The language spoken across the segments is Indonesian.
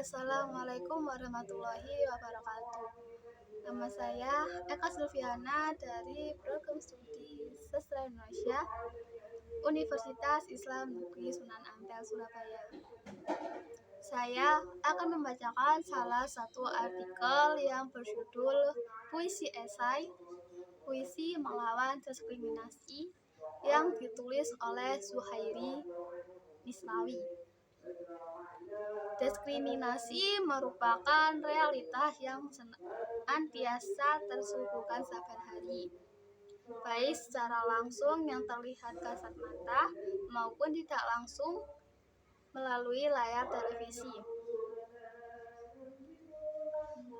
Assalamualaikum warahmatullahi wabarakatuh. Nama saya Eka Silviana dari Program Studi Sastra Indonesia Universitas Islam Negeri Sunan Ampel, Surabaya. Saya akan membacakan salah satu artikel yang berjudul Puisi Esai, Puisi Melawan Diskriminasi yang ditulis oleh Zuhairi Misnawi. Diskriminasi merupakan realitas yang senantiasa tersuguhkan sehari-hari, baik secara langsung yang terlihat kasat mata maupun tidak langsung melalui layar televisi.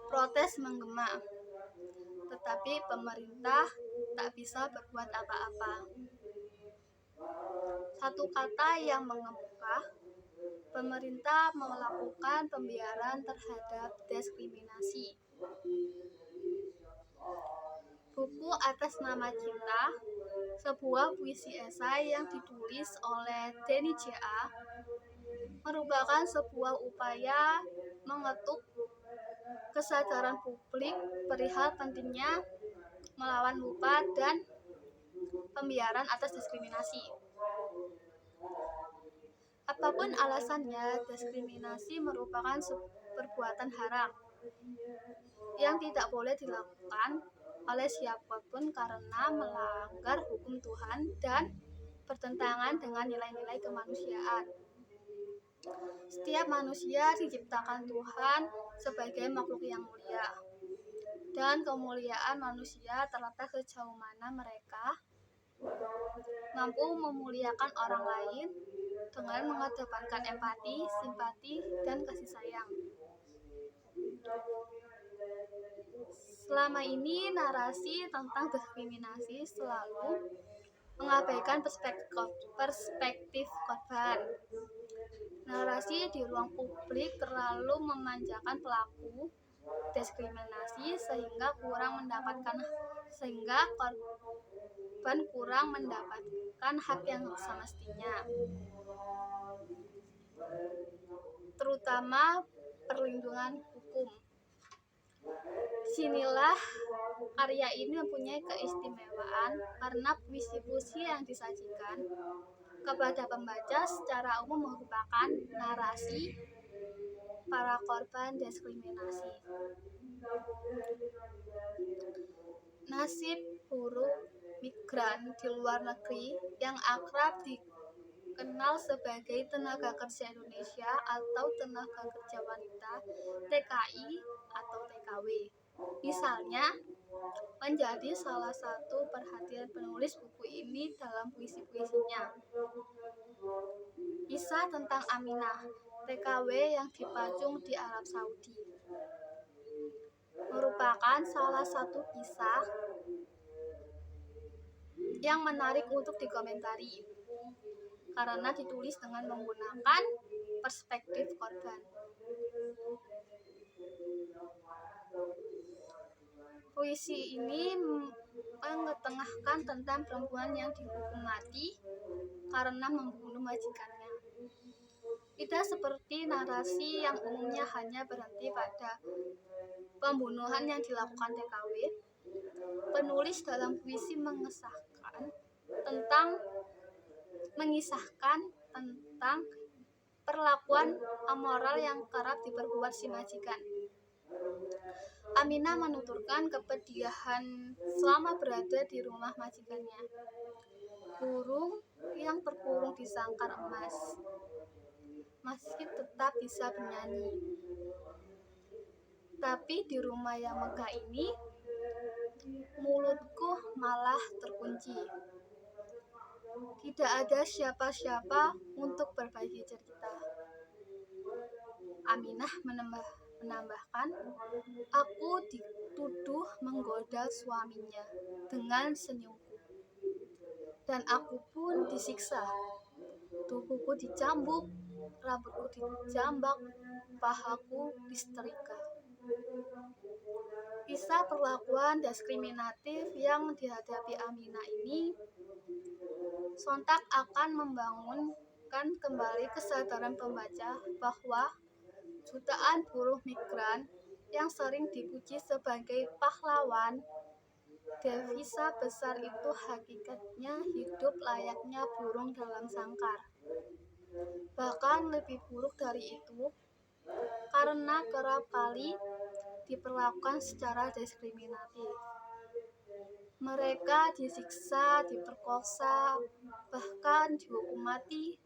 Protes menggema, tetapi pemerintah tak bisa berbuat apa-apa. Satu kata yang mengemuka, pemerintah melakukan pembiaran terhadap diskriminasi. Buku Atas Nama Cinta, sebuah puisi esai yang ditulis oleh Denny J.A., merupakan sebuah upaya mengetuk kesadaran publik perihal pentingnya melawan lupa dan pembiaran atas diskriminasi. Apapun alasannya, diskriminasi merupakan perbuatan haram yang tidak boleh dilakukan oleh siapapun karena melanggar hukum Tuhan dan bertentangan dengan nilai-nilai kemanusiaan. Setiap manusia diciptakan Tuhan sebagai makhluk yang mulia, dan kemuliaan manusia terletak sejauh mana mereka mampu memuliakan orang lain dengan mengedepankan empati, simpati, dan kasih sayang. Selama ini narasi tentang diskriminasi selalu mengabaikan perspektif korban. Narasi di ruang publik terlalu memanjakan pelaku diskriminasi sehingga korban kurang mendapatkan hak yang semestinya, terutama perlindungan hukum. Sinilah karya ini mempunyai keistimewaan karena puisi-puisi yang disajikan kepada pembaca secara umum merupakan narasi para korban diskriminasi. Nasib buruh migran di luar negeri yang akrab dikenal sebagai tenaga kerja Indonesia atau tenaga kerja wanita TKI atau TKW, misalnya, menjadi salah satu perhatian penulis buku ini dalam puisi-puisinya. Kisah tentang Aminah, TKW yang dipajung di Arab Saudi, merupakan salah satu kisah yang menarik untuk dikomentari karena ditulis dengan menggunakan perspektif korban. Puisi ini mengetengahkan tentang perempuan yang dihukum mati karena membunuh majikannya. Tidak seperti narasi yang umumnya hanya berhenti pada pembunuhan yang dilakukan TKW, penulis dalam puisi mengisahkan tentang perlakuan amoral yang kerap diperbuat si majikan. Aminah menuturkan kepedihan selama berada di rumah majikannya. Burung yang terkurung di sangkar emas masih tetap bisa bernyanyi. Tapi di rumah yang megah ini, mulutku malah terkunci. Tidak ada siapa-siapa untuk berbagi cerita. Aminah menambahkan, aku dituduh menggoda suaminya dengan senyumku. Dan aku pun disiksa. Tubuhku dicambuk, rambutku dijambak, pahaku disetrika. Kisah perlakuan diskriminatif yang dihadapi Aminah ini sontak akan membangunkan kembali kesadaran pembaca bahwa jutaan buruh migran yang sering dipuji sebagai pahlawan, devisa besar itu hakikatnya hidup layaknya burung dalam sangkar. Bahkan lebih buruk dari itu, karena kerap kali diperlakukan secara diskriminatif. Mereka disiksa, diperkosa, bahkan dihukum mati.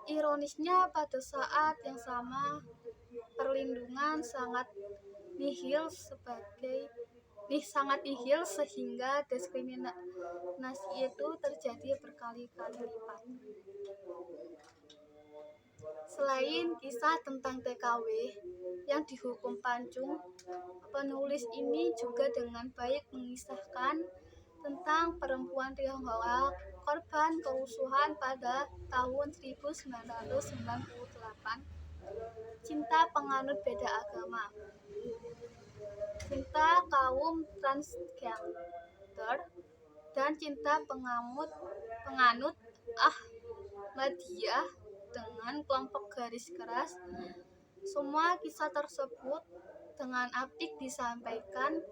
Ironisnya, pada saat yang sama, perlindungan sangat nihil sehingga diskriminasi itu terjadi berkali-kali lipat. Selain kisah tentang TKW yang dihukum pancung, penulis ini juga dengan baik mengisahkan tentang perempuan Tionghoa korban kerusuhan pada tahun 1998, cinta penganut beda agama, cinta kaum transgender, dan cinta penganut Ahmadiyah dengan kelompok garis keras. Semua kisah tersebut dengan apik disampaikan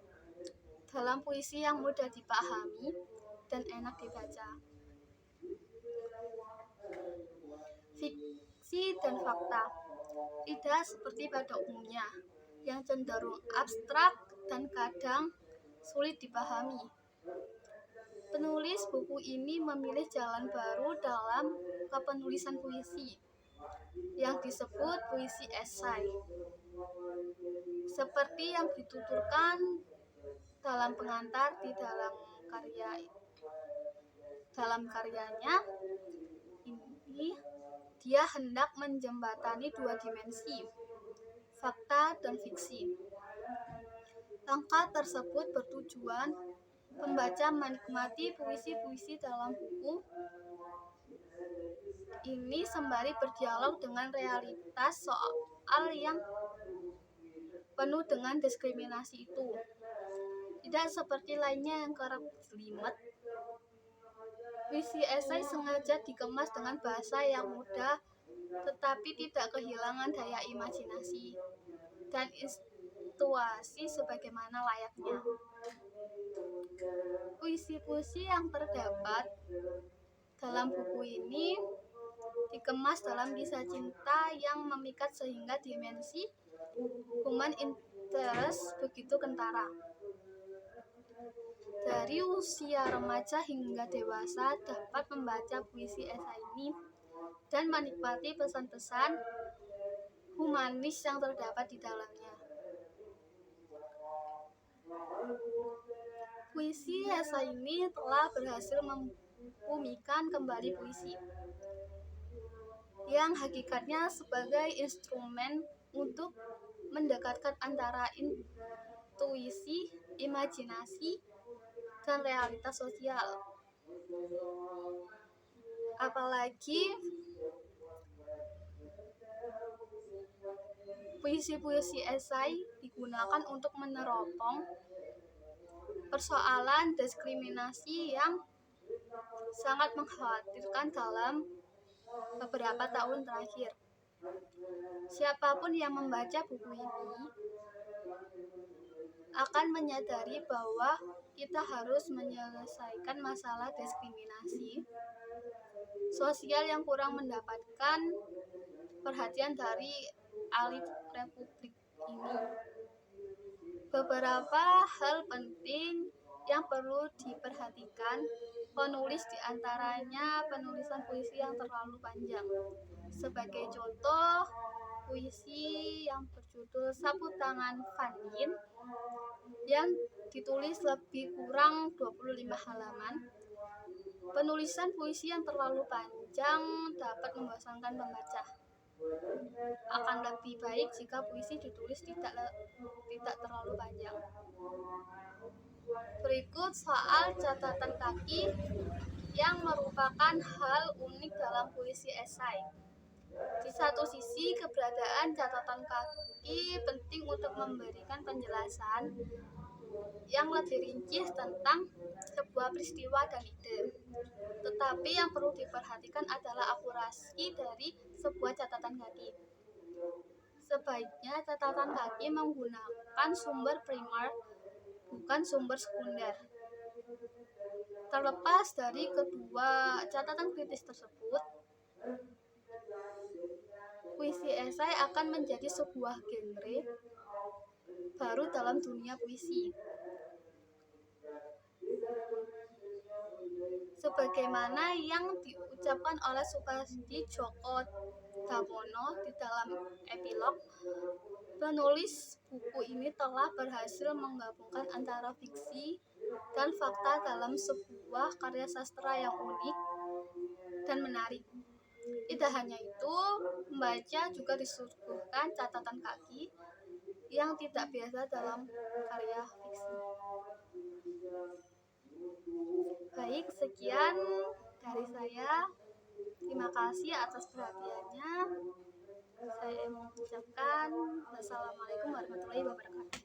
dalam puisi yang mudah dipahami dan enak dibaca. Fiksi dan fakta tidak seperti pada umumnya, yang cenderung abstrak dan kadang sulit dipahami. Penulis buku ini memilih jalan baru dalam kepenulisan puisi, yang disebut puisi esai. Seperti yang dituturkan dalam pengantar di dalam karyanya ini, dia hendak menjembatani dua dimensi, fakta dan fiksi. Langkah tersebut bertujuan pembaca menikmati puisi-puisi dalam buku ini sembari berdialog dengan realitas soal yang penuh dengan diskriminasi itu. Tidak seperti lainnya yang kerap jelimet, puisi esai sengaja dikemas dengan bahasa yang mudah tetapi tidak kehilangan daya imajinasi dan intuisi sebagaimana layaknya. Puisi-puisi yang terdapat dalam buku ini dikemas dalam kisah cinta yang memikat sehingga dimensi human interest begitu kentara. Dari usia remaja hingga dewasa dapat membaca puisi esai ini dan menikmati pesan-pesan humanis yang terdapat di dalamnya. Puisi esai ini telah berhasil membumikan kembali puisi, yang hakikatnya sebagai instrumen untuk mendekatkan antara intuisi, imajinasi, dan realitas sosial. Apalagi puisi-puisi esai digunakan untuk meneropong persoalan diskriminasi yang sangat mengkhawatirkan dalam beberapa tahun terakhir. Siapapun yang membaca buku ini akan menyadari bahwa kita harus menyelesaikan masalah diskriminasi sosial yang kurang mendapatkan perhatian dari elit republik ini. Beberapa hal penting yang perlu diperhatikan penulis diantaranya penulisan puisi yang terlalu panjang. Sebagai contoh, puisi yang berjudul Sapu Tangan Van Yin yang ditulis lebih kurang 25 halaman. Penulisan puisi yang terlalu panjang dapat membosankan pembaca. Akan lebih baik jika puisi ditulis tidak terlalu panjang. Berikut soal catatan kaki yang merupakan hal unik dalam puisi esai. Di satu sisi, keberadaan catatan kaki penting untuk memberikan penjelasan yang lebih rinci tentang sebuah peristiwa dan ide. Tetapi yang perlu diperhatikan adalah akurasi dari sebuah catatan kaki. Sebaik Sebaiknya catatan kaki menggunakan sumber primer, bukan sumber sekunder. Terlepas dari kedua catatan kritis tersebut, puisi esai akan menjadi sebuah genre baru dalam dunia puisi. Sebagaimana yang diucapkan oleh Supadi Djoko Damono di dalam epilog, penulis buku ini telah berhasil menggabungkan antara fiksi dan fakta dalam sebuah karya sastra yang unik dan menarik. Tidak hanya itu, pembaca juga disuguhkan catatan kaki yang tidak biasa dalam karya fiksi. Baik, sekian dari saya. Terima kasih atas perhatiannya. Saya mengucapkan wassalamualaikum warahmatullahi wabarakatuh.